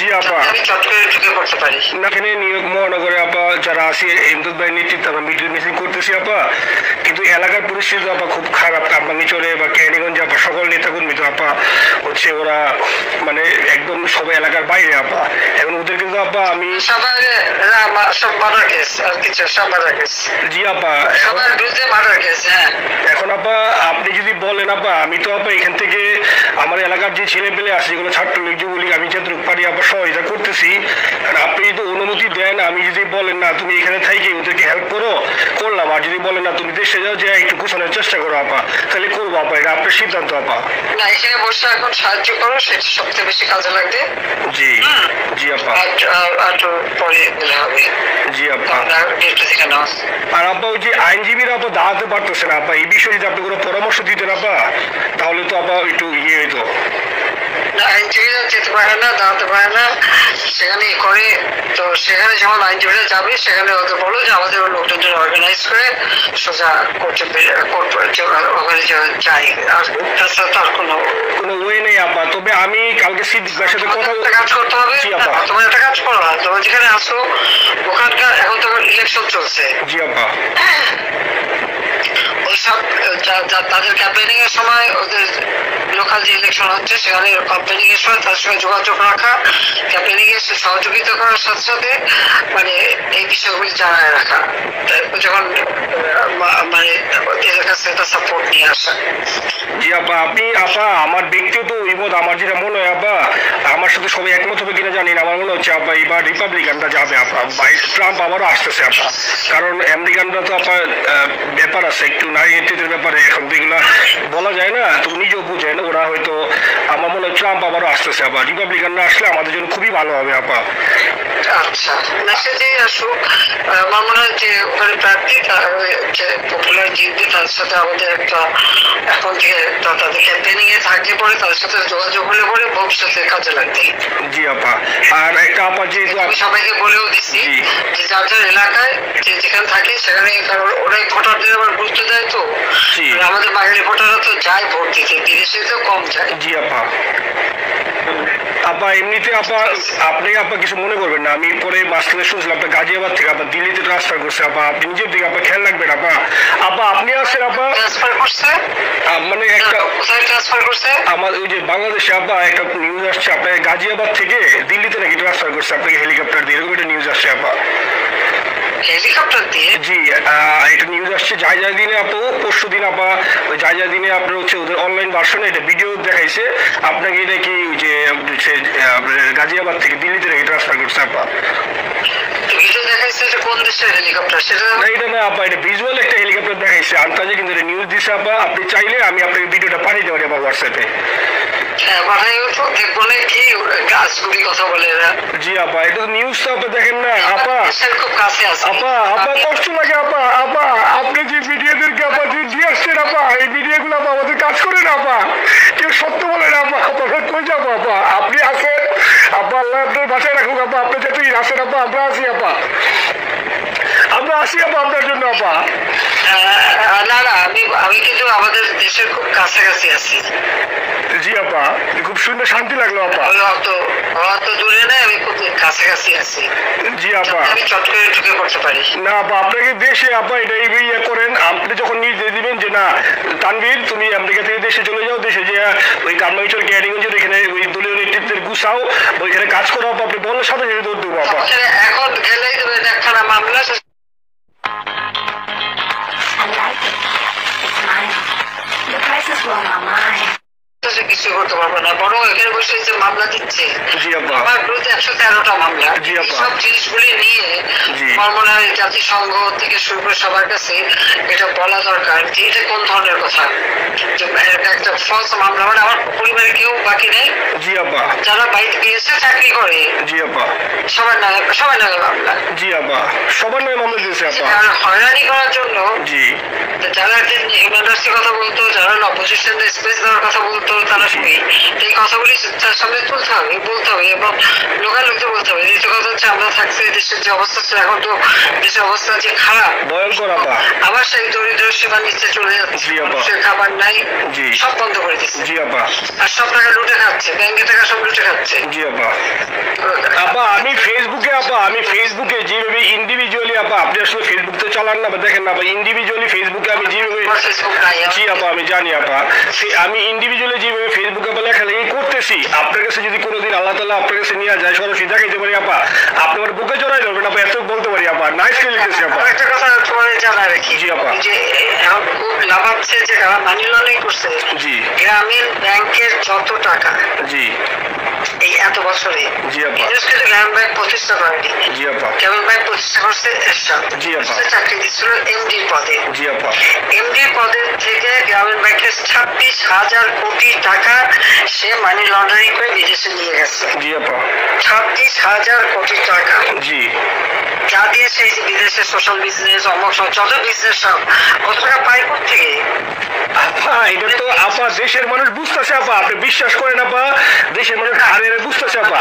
জি আপা, আমি চট করে ঢুকে পড়তে পারি না এখানে নিয়োগ মহানগরে আপা যারা আছে ইমদাদ ভাই নেতৃত্বে আমরা মিটিং মিছিল করতেছি আপা, কিন্তু এলাকার পরিস্থিতি আপা খুব খারাপ। কামরাঙ্গীরচরে বা কেরানীগঞ্জে আপা সকল নেতাকর্মী তো আপা হচ্ছে ওরা মানে একদম সবাই এলাকার বাইরে আপা। এখন ওদের কিন্তু আপা আমি সবাই সব মার্ডার কেস আর কিছু সব মার্ডার কেস। জি আপা, সবার বিরুদ্ধে মার্ডার কেস। হ্যাঁ এখন আপা আপনি যদি বলেন আপা, আমি তো আপা এখান থেকে আমার এলাকার যে ছেলে পেলে আছে যেগুলো ছাত্রলীগ যুবলীগ আমি যতটুকু পারি আপা সহযোগিতা করতেছি। আর আপনি যদি অনুমতি দেন, আমি যদি বলেন না তুমি এখানে থাকি ওদেরকে হেল্প করো, করলাম। আর যদি বলেন না তুমি দেশে যাও যে একটু গোছানোর চেষ্টা করো আপা, তাহলে করবো আপা, এটা আপনার সিদ্ধান্ত আপা। না এখানে বসে এখন সাহায্য করো, সেটা সবচেয়ে বেশি কাজে লাগবে। জি জি আপা, আর পরে দিলে হবে। জি আপা। আর আপা ওই যে আইনজীবীরা আপা দাঁড়াতে পারতেছে না আপা, এই বিষয়ে যদি আপনি কোনো পরামর্শ দিতেন আপা, তাহলে তো আপা একটু ইয়ে হইতো। আইনজীবীরা যেতে পারে না, দাঁড়াতে পারে না, সেখানে করে। তো সেখানে যখন আইনজীবীরা যাবে সেখানে ওদের বলো যে আমাদের লোকজনদের অর্গানাইজ করে সোজা কোর্টে ওখানে যাই। আর তাছাড়া তো আর কোনো ওয়ে নেই আপা। তবে আমি কালকে সিদ্দিক ভাইয়ের সাথে কথা কাজ করতে হবে। জি আপা, তোমার একটা কাজ করো না, তোমার যেখানে আসো ওখানকার এখন তো ইলেকশন চলছে। জি আপা, ওইসব তাদের ক্যাম্পেনিং এর সময় ওদের লোকাল যে ইলেকশন হচ্ছে সেখানে ক্যাম্পেনিং এর সময় তার সঙ্গে যোগাযোগ রাখা, ক্যাম্পেনিং এর সহযোগিতা করার সাথে সাথে মানে এই বিষয়গুলি জানায় রাখা, যখন মানে এদের কাছে একটা সাপোর্ট নিয়ে আসা। জি আপা। আপনি আপা আমার ব্যক্তিগত অভিমত, আমার যেটা মনে হয় আপা, আমার সাথে সবাই একমত হবে কিনা জানি না, আমার মনে হচ্ছে আপা এবার রিপাবলিকানরা যাবে আপা, ট্রাম্প আবারও আসতেছে আপা। কারণ আমেরিকানরা তো আপা ব্যাপার আছে একটু নারী নেতৃত্বের ব্যাপারে, এখন তো এগুলা বলা যায় না, তো নিজেও বুঝেন ওরা হয়তো, আমার মনে হয় ট্রাম্প আবারও আসতেছে আপা। রিপাবলিকানরা আসলে আমাদের জন্য খুবই ভালো হবে আপা। আচ্ছা না সে যে আসুক, আমার মনে হয় যে ওখানে প্রার্থী যে পপুলার জিতবে তার সাথে আমাদের একটা এখন থেকে তাদের ক্যাম্পেনিং এ থাকলে পরে তাদের সাথে যোগাযোগ হলে পরে ভবিষ্যতে কাজে লাগবে। জি আপা। আর একটা আপা যেহেতু আমি সবাইকে বলেও দিচ্ছি যে যার যার এলাকায় যেখানে থাকে সেখানে, কারণ ওরাই ভোটারদের আবার গুরুত্ব দেয়। তো আমাদের বাঙালি ভোটাররা তো যায় ভোট দিতে, বিদেশে তো কম যায়। জি আপা। আপা এমনিতে আপা আপনি আপা কিছু মনে করবেন না, আমি পরে মাঝখানে শুনছিলাম আপনার গাজিয়াবাদ থেকে আপা দিল্লিতে ট্রান্সফার করছে আপা, আপনি নিজের দিকে আপা খেয়াল রাখবেন আপা। আপা আপনি আছেন আপা, ট্রান্সফার করছে মানে একটা কোথায় ট্রান্সফার করছে আমার ওই যে বাংলাদেশে আপা একটা নিউজ আসছে আপনার গাজিয়াবাদ থেকে দিল্লিতে নাকি ট্রান্সফার করছে আপনাকে হেলিকপ্টার দিয়ে, এরকম একটা নিউজ আসছে আপা। হেলিকপ্টার দিয়ে? জি একটা নিউজ আসছে যায় যায় দিনে আপু, পরশু দিন আপা ওই যায় যায় দিনে আপনার হচ্ছে ওদের অনলাইন ভার্সনে এটা ভিডিও দেখাইছে আপনাকে নাকি ওই যে গাজিয়াবাদ থেকে দিল্লিতে নাকি ট্রান্সফার করছে আপা। ভিডিও দেখাইছে, এটা কোন দেশের হেলিকপ্টার সেটা? না এটা না আপা, এটা ভিজুয়াল একটা হেলিকপ্টার দেখাইছে আন্তাজে, কিন্তু এটা নিউজ দিছে আপা। আপনি চাইলে আমি আপনাকে ভিডিওটা পাঠিয়ে দেবো আপা হোয়াটসঅ্যাপে। কথা বলে এরা। জি আপা, এটা তো নিউজ তো আপা দেখেন না আপা। খুব কাছে আছে আপা, আপা কষ্ট লাগে আপা। আপা আপনি যে ভিডিওদেরকে আপা যে দিয়ে আসছেন আপা, এই ভিডিওগুলো আপা আমাদের কাজ করে না আপা, কেউ সত্য বলে না আপা। আপনারা কই যাবো আপা, আপনি আছেন আপা, আল্লাহ আপনার বাসায় রাখুক আপা, আপনি যেতেই আসেন আপা, আমরা আছি আপা, আমরা আসি আপা আপনার জন্য আপা। না না আমি কিন্তু আমাদের দেশের খুব কাছাকাছি আছি। জি আপা, খুব সুন্দর শান্তি লাগলো আপা। অত দূরে না, আমি খুব কাছাকাছি আছি। জি আপা, আমি চট করে ঢুকে পড়তে পারি না আপা। আপনাকে দেশে আপা এটা ইয়ে করেন, আপনি যখন নির্দেশ দিবেন যে না তানভীর তুমি আমেরিকা থেকে দেশে চলে যাও, দেশে যে ওই কামরাঙ্গীরচর কেরানীগঞ্জের এখানে ওই দলীয় নেতৃত্বের গুছাও, ওইখানে কাজ করো আপা, আপনি বলার সাথে সাথে দৌড় দেবো আপা। এখন গেলেই দেবেন একখানা মামলা। কিছু করতে পারবো না, বরং এখানে বসে যে মামলা দিচ্ছে আমার বিরুদ্ধে 113টা মামলা। সব জিনিসগুলি নিয়ে আমার মনে হয় জাতিসংঘ থেকে শুরু করে সবার কাছে এটা বলা দরকার যে এটা কোন ধরনের কথা। একটা ফলস মামলা, মানে আমার পরিবারে কেউ বাকি নেই। জি আপা, যারা বাইরে গিয়েছে চাকরি করে। জি আপা, সবার নামে মামলা। জি আপা, সবার নামে মামলা দিয়েছে আপা। হয়রানি করার জন্য জি যারা হিউম্যান রাইটস কথা বলতো, যারা অপোজিশন স্পেস দেওয়ার কথা বলতো, তারা এই কথাগুলি তার সামনে তুলতে হবে, বলতে হবে, এবং লোকাল লোকদের বলতে হবে। দ্বিতীয় কথা হচ্ছে আমরা থাকতে দেশের যে অবস্থা ছিল, এখন তো দেশের অবস্থা যে খারাপ ভয়ঙ্কর আপা, আবার সেই দরিদ্র সীমার নিচে চলে যাচ্ছে, মানুষের খাবার নাই, সব বন্ধ করে দিচ্ছে। জি আপা, আর সব টাকা লুটে খাচ্ছে, ব্যাংকে টাকা সব লুটে খাচ্ছে। জি আপা, আমি ফেসবুকে আপা আমি ফেসবুকে যেভাবে ইন্ডিভিজুয়ালি আপা আপনি আসলে ফেসবুক তো চালান না বা দেখেন না বা ইন্ডিভিজুয়ালি ফেসবুকে আমি যেভাবে জি আপা আমি জানি আপা আমি ইন্ডিভিজুয়ালি যেভাবে ফেসবুকে আপা লেখালেখি করতেছি আপনার কাছে যদি কোনোদিন আল্লাহ তাআলা আপনার কাছে নিয়ে যায় সরাসরি দেখাইতে পারি আপা আপনি আমার বুকে জড়াই ধরবেন আপা এত বলতে পারি আপা নাইস লিখেছি আপা একটা কথা তোমার জানা রাখি জি আপা যে এখন খুব লাভ হচ্ছে যে মানি লন্ডারিং করছে জি গ্রামীণ ব্যাংকের যত টাকা জি এই এত বছরে জি আপা গ্রামীণ ব্যাংক প্রতিষ্ঠা করেনি জি আপা গ্রামীণ ব্যাংক প্রতিষ্ঠা করছে এরশাদ জি আপা চাকরি দিচ্ছিল এমডি পদে জি আপা এমডি পদের থেকে গ্রামীণ ব্যাংকের 26,000 কোটি টাকা সে মানি লন্ডারিং করে বিদেশে নিয়ে গেছে জি আপা 26,000 কোটি টাকা জি যা দিয়ে সেই বিদেশে সোশ্যাল বিজনেস অমক যত বিজনেস সব কত টাকা পাই থেকে আপা এটা তো আপা দেশের মানুষ বুঝতেছে আপা আপনি বিশ্বাস করেন আপা দেশের মানুষ হারে বুঝতেছে আপা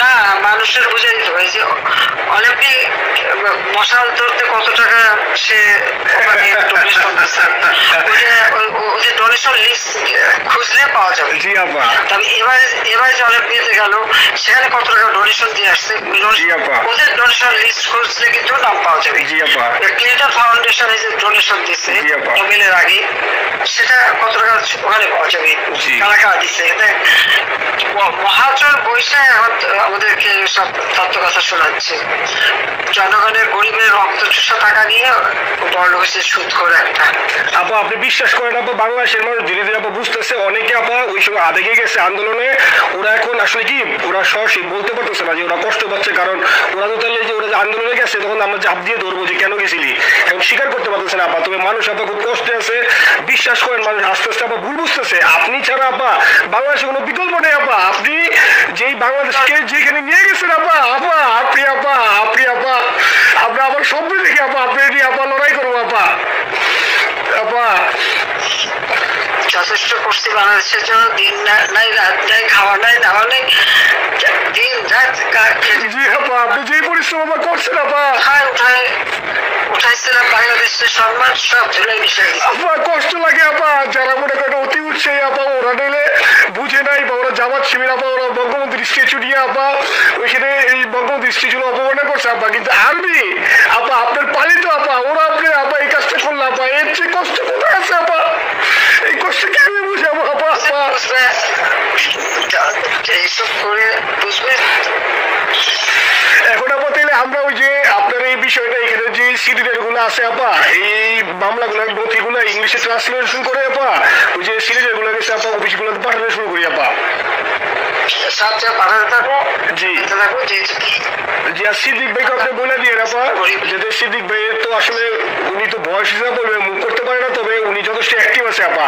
না মানুষের বুঝে দিতে হয় যে অলিম্পিক মশাল ধরতে কত টাকা সে ডোনেশন দিচ্ছে ওই ডোনেশন লিস্ট খুঁজলে পাওয়া যাবে জি আপা তবে এবার যে অলিম্পিকে গেল সেখানে কত টাকা ডোনেশন দিয়ে আসছে জি আপা ওদের ডোনেশন লিস্ট খুঁজলে কিন্তু নাম পাওয়া যাবে জি আপা ক্লিন্টন ফাউন্ডেশন যে ডোনেশন দিচ্ছে নোবেলের আগে সেটা কত টাকা ওখানে পাওয়া যাবে কারা কারা দিচ্ছে মহাজন বৈশা এখন আমাদেরকে সব তত্ত্ব কথা শোনাচ্ছে জনগণের গরিবের রক্ত চুষা টাকা নিয়ে বড় হয়েছে সুদ করে একটা আপা আপনি বিশ্বাস করেন আপা বাংলাদেশের মানুষ ধীরে ধীরে আপা বুঝতেছে অনেকে আপা ওই সময় আবেগে গেছে আন্দোলনে ওরা এখন আসলে কি ওরা সরাসরি বলতে পারতেছে না যে ওরা কষ্ট পাচ্ছে কারণ ওরা তো তাহলে যে ওরা যে আন্দোলনে গেছে তখন আমরা ঝাঁপ দিয়ে ধরবো যে কেন গেছিলি এখন স্বীকার করতে পারতেছে না আপা তবে মানুষ আপা খুব কষ্টে আছে বিশ্বাস করেন মানুষ আস্তে আস্তে আপা ভুল বুঝতেছে আপনি ছাড়া আপা বাংলাদেশে কোনো বিকল্প নেই আপা আপনি যেই বাংলাদেশকে যেখানে নিয়ে গেছেন আপা আপা আপনি আপা আমরা আবার সব দেখি আপা আপনি নিয়ে আপা লড়াই করবো আপা আপা যথেষ্ট করছি বাংলাদেশের জন্য দিন নাই রাত নাই খাওয়া নাই দাওয়া নেই দিন রাত জি আপা আপনি যেই পরিশ্রম আপা করছেন আপা উঠাইছিলাম বাংলাদেশের সম্মান সব ধুলে মিশে আপা কষ্ট লাগে আপা যারা মনে করেন অতি উৎসাহী আপা ওরা নিলে বুঝে নাই বা ওরা জামাত শিবির আপা ওরা বঙ্গবন্ধুর স্ট্যাচু নিয়ে আপা ওইখানে এই বঙ্গবন্ধুর স্ট্যাচু অপমাননা করছে আপা কিন্তু আর্মি আপা আপনার পালিত আপা ওরা আপনি আপা এই কাজটা করলো আপা এর চেয়ে কষ্ট কোথায় আছে আপা এই কষ্ট কেমনি বুঝাবো আপা আপা এইসব করে বুঝবে এখন আপা তাহলে আমরা ওই যে আপনার এই বিষয়টা এখানে যে সিডিডের গুলো আছে আপা এই মামলাগুলো নথিগুলো ইংলিশে ট্রান্সলেশন করে আপা ওই যে সিডিডের গুলো গেছে আপা অফিসগুলো পাঠানো শুরু করি আপা জি জি আর সিদ্দিক ভাইকে আপনি বলে দিয়ে আপা যাতে সিদ্দিক ভাইয়ের তো আসলে উনি তো বয়স হিসাবে বলবে মুখ করতে পারে না তবে উনি যথেষ্ট অ্যাক্টিভ আছে আপা